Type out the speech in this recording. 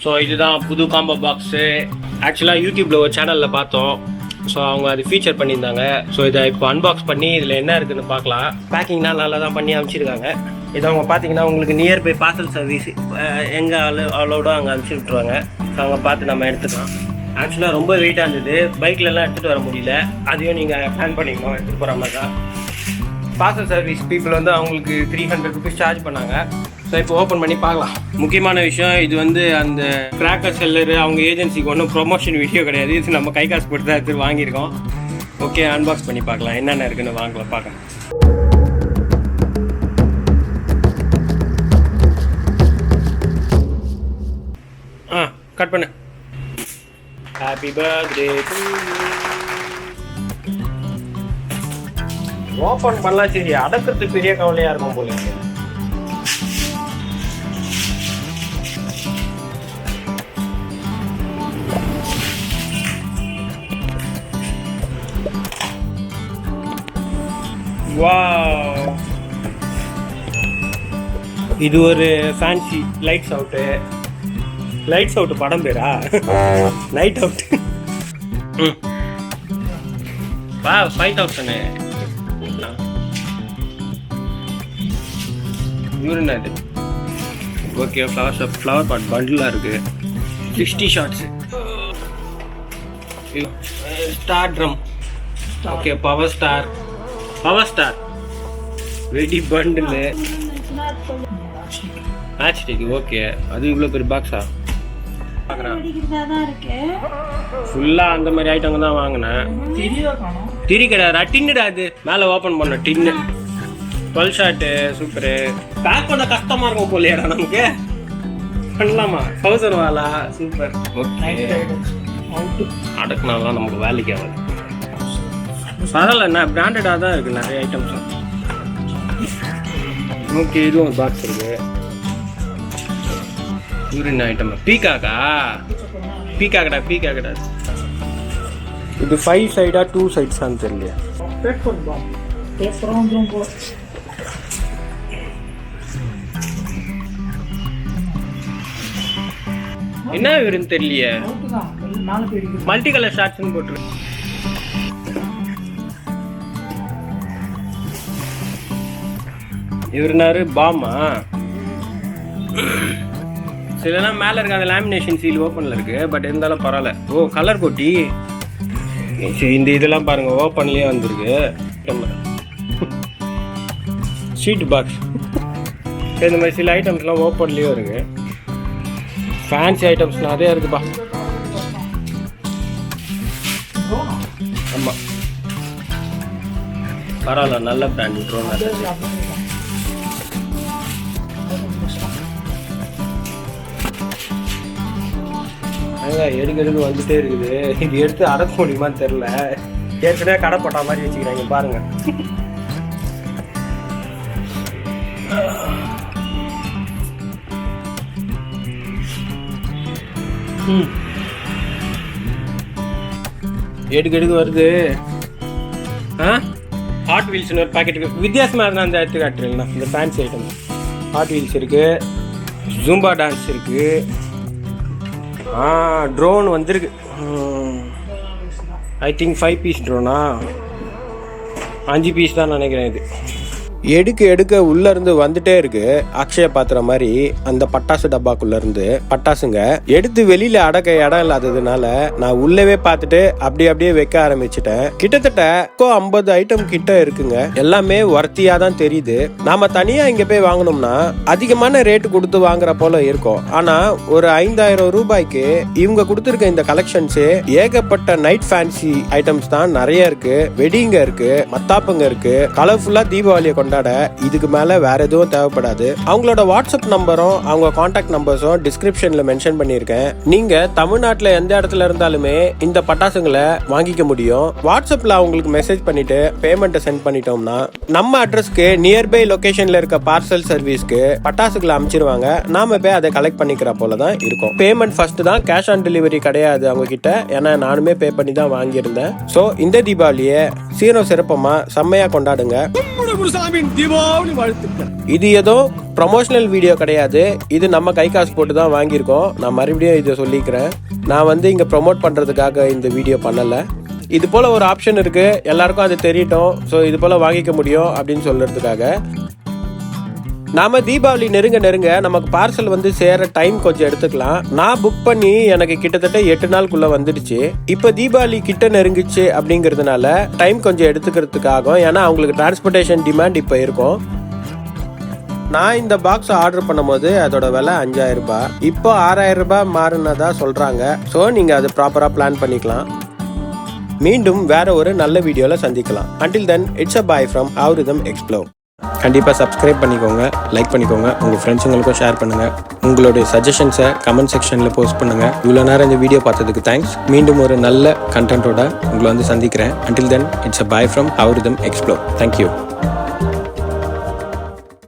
So இதுதான் புது combo box. ஆக்சுவலாக யூடியூப்பில் ஒரு சேனலில் பார்த்தோம். ஸோ அவங்க அது ஃபீச்சர் பண்ணியிருந்தாங்க. ஸோ இதை இப்போ அன்பாக்ஸ் பண்ணி இதில் என்ன இருக்குதுன்னு பார்க்கலாம். பேக்கிங்லாம் நல்லா தான் பண்ணி அனுப்பிச்சிருக்காங்க. இதை அவங்க பார்த்தீங்கன்னா உங்களுக்கு நியர்பை பார்சல் சர்வீஸ் எங்கே அலோடோ அங்கே அனுப்பிச்சி விட்ருவாங்க. ஸோ அங்கே பார்த்து நம்ம எடுத்துக்கலாம். ஆக்சுவலாக ரொம்ப வெயிட்டாக இருந்தது, பைக்லலாம் எடுத்துகிட்டு வர முடியல. அதையும் நீங்கள் பிளான் பண்ணிக்கணும் எடுத்துகிட்டு போகிற மாதிரி தான். பார்சல் சர்வீஸ் பீப்புள் வந்து அவங்களுக்கு 300 rupees சார்ஜ் பண்ணாங்க. ஸோ இப்போ ஓப்பன் பண்ணி பார்க்கலாம். முக்கியமான விஷயம், இது வந்து அந்த கிராக்கர் செல்லரு அவங்க ஏஜென்சிக்கு ஒன்றும் ப்ரொமோஷன் வீடியோ கிடையாது. இது நம்ம கை காசு போட்டு தான் எடுத்து வாங்கியிருக்கோம். ஓகே, அன்பாக்ஸ் பண்ணி பார்க்கலாம் என்னென்ன இருக்குன்னு வாங்கலாம் பார்க்கலாம். கட் பண்ணு. Happy birthday to you. Open பண்ணலாம். சரி, அடக்கிறதுக்கு பெரிய கவலையாக இருக்கும் போல. வாவ், இது ஒரு fancy lights out. Lights out படம் பேரா? Night out. வா, 5000. இவருனாது. ஓகே, ஃப்ளவர் பாட் பண்டிலாக இருக்குது. 60 shots. Star drum. Okay, power star வெடி பண்டில் மேட்ச் ஸ்டிக். ஓகே, அது இவ்வளோ பெரிய பாக்ஸா? ஃபுல்லாக அந்த மாதிரி ஐட்டங்க தான் வாங்கினேன். திரி கிடையாது, டின்னுடா. அது மேலே ஓப்பன் பண்ண டின்னு. 12 ஷாட்டு. சூப்பரு. பேக் பண்ண கஷ்டமாக இருக்கும் போலையாடா நமக்கு. பண்ணலாமா? 1000 வாலா. சூப்பர். ஓகே, அடக்குனாலாம் நமக்கு வேலைக்கு ஆகாது. பரவாயில்ல, என்ன பிராண்டடாக தான் இருக்குது நிறைய ஐட்டம்ஸ். ஓகே, இதுவும் ஒரு பாக்ஸ் இருக்கு. Urine item. பீக்காக்கடா. இது 5 சைடா 2 சைட்ஸான்னு தெரியலையா? என்ன யூரின் தெரியலையே. மல்டி கலர் ஷார்ட்ஸ்ன்னு போட்டுருக்கு. இவருனாரு பாமா. சிலலாம் மேலே இருக்க அந்த லேமினேஷன் சீல் ஓப்பனில் இருக்குது. பட் இருந்தாலும் பரவாயில்ல. ஓ, கலர் கொட்டி. சரி, இந்த இதெல்லாம் பாருங்கள் ஓப்பன்லேயே வந்துருக்கு. Sheet box. இந்த மாதிரி சில ஐட்டம்ஸ்லாம் ஓப்பன்லேயே இருக்குது. ஃபேன்சி ஐட்டம்ஸ் நிறையா இருக்குப்பா. ஆமாம், பரவாயில்ல, நல்ல பிராண்ட் ட்ரோன். எடுக்கிறது வந்துட்டே இருக்குது. இது எடுத்து அடக்க முடியுமான்னு தெரியல. ஏற்கனவே கடை போட்டா மாதிரி வச்சுக்கிறாங்க பாருங்க. எடுக்க வருது. ஹாட் வீல்ஸ்னு ஒரு பாக்கெட் இருக்கு. வித்தியாசமாக இருந்தால் அந்த எடுத்து காட்டுறீங்களா? இந்த ஃபேன்சி ஐட்டம். ஹாட் வீல்ஸ் இருக்கு, ஜூம்பா டான்ஸ் இருக்கு. ட்ரோன் வந்திருக்கு. ஐ திங்க் 5 பீஸ் ட்ரோனா, 5 பீஸ் தான் நினைக்கிறேன். இது எடுக்க உள்ள இருந்து வந்துட்டே இருக்கு. அக்ஷய பாத்திர மாதிரி அந்த பட்டாசு டப்பாக்குள்ள இருந்து பட்டாசுங்க எடுத்து வெளியில அடக்க இடம் இல்லாததுனால நான் உள்ளவே பார்த்துட்டு அப்படியே வைக்க ஆரம்பிச்சுட்டேன். கிட்டத்தட்ட 50 ஐட்டம் கிட்ட இருக்குங்க. எல்லாமே வர்த்தியா தான் தெரியுது. நாம தனியா இங்க போய் வாங்கணும்னா அதிகமான ரேட்டு கொடுத்து வாங்குற போல இருக்கும். ஆனா ஒரு 5000 ரூபாய்க்கு இவங்க கொடுத்துருக்க இந்த கலெக்ஷன்ஸ் ஏகப்பட்ட நைட் ஃபேன்சி ஐட்டம்ஸ் தான் நிறைய இருக்கு. வெடிங்க இருக்கு, மத்தாப்புங்க இருக்கு. கலர்ஃபுல்லா தீபாவளியை கொண்டாட இதுக்கு மேல வேற எதுவும் தேவைப்படாது. அவங்களோட வாட்ஸ்அப் நம்பரும் அவங்க கான்டாக்ட் நம்பர்ஸும் டிஸ்கிரிப்ஷன்ல மென்ஷன் பண்ணிருக்கேன். நீங்க தமிழ்நாட்டுல எந்த இடத்துல இருந்தாலுமே இந்த பட்டாசுங்களை வாங்கிக்க முடியும். வாட்ஸ்அப்ல அவங்களுக்கு மெசேஜ் பண்ணிட்டு பேமெண்ட் சென்ட் பண்ணிட்டோம்னா நம்ம அட்ரஸ்க்கு நியர்பை லொகேஷன்ல இருக்க பார்சல் சர்வீஸ்க்கு பட்டாசுகளை அமைச்சிருவாங்க. நாம போய் அதை கலெக்ட் பண்ணிக்கிற போலதான் இருக்கும். பேமெண்ட் ஃபர்ஸ்ட் தான், கேஷ் ஆன் டெலிவரி கிடையாது அவங்க கிட்ட. ஏன்னா நானுமே பே பண்ணி தான் வாங்கியிருந்தேன். சோ இந்த தீபாவளியை சீரம் சிறப்பமா செம்மையா கொண்டாடுங்க. முருகசாமியின் தீபாவளி வாழ்த்துக்கள். இது ஏதோ ப்ரமோஷனல் வீடியோ கிடையாது, இது நம்ம கை காசு போட்டு தான் வாங்கியிருக்கோம். நான் மறுபடியும் இதை சொல்லிக்கிறேன், நான் வந்து இங்கே ப்ரொமோட் பண்ணுறதுக்காக இந்த வீடியோ பண்ணலை. இது போல் ஒரு ஆப்ஷன் இருக்குது, எல்லாருக்கும் அது தெரியட்டும், ஸோ இது போல் வாங்கிக்க முடியும் அப்படின்னு சொல்கிறதுக்காக. நாம தீபாவளி நெருங்க நமக்கு பார்சல் வந்து சேர டைம் கொஞ்சம் எடுத்துக்கலாம். நான் புக் பண்ணி எனக்கு கிட்டத்தட்ட 8 நாளுக்குள்ள வந்துடுச்சு. இப்போ தீபாவளி கிட்ட நெருங்கிச்சு அப்படிங்கிறதுனால டைம் கொஞ்சம் எடுத்துக்கிறதுக்காகும், ஏன்னா அவங்களுக்கு டிரான்ஸ்போர்ட்டேஷன் டிமாண்ட் இப்போ இருக்கும். நான் இந்த பாக்ஸ் ஆர்டர் பண்ணும்போது அதோட விலை 5000 ரூபாய், இப்போ 6000 ரூபாய் மாறினதா சொல்றாங்க. ஸோ நீங்க அது ப்ராப்பரா பிளான் பண்ணிக்கலாம். மீண்டும் வேற ஒரு நல்ல வீடியோல சந்திக்கலாம். Until then, it's a bye from Athirapally Explore. கண்டிப்பாக சப்ஸ்கிரைப் பண்ணிக்கோங்க, லைக் பண்ணிக்கோங்க, உங்கள் ஃப்ரெண்ட்ஸுங்களுக்கும் ஷேர் பண்ணுங்கள். உங்களுடைய சஜஷன்ஸை கமெண்ட் செக்ஷனில் போஸ்ட் பண்ணுங்கள். இவ்வளோ நேரம் இந்த வீடியோ பார்த்ததுக்கு தேங்க்ஸ். மீண்டும் ஒரு நல்ல கண்டென்ட்டோட உங்களை வந்து சந்திக்கிறேன். Until then, it's a bye from Athirapally Explore. Thank you.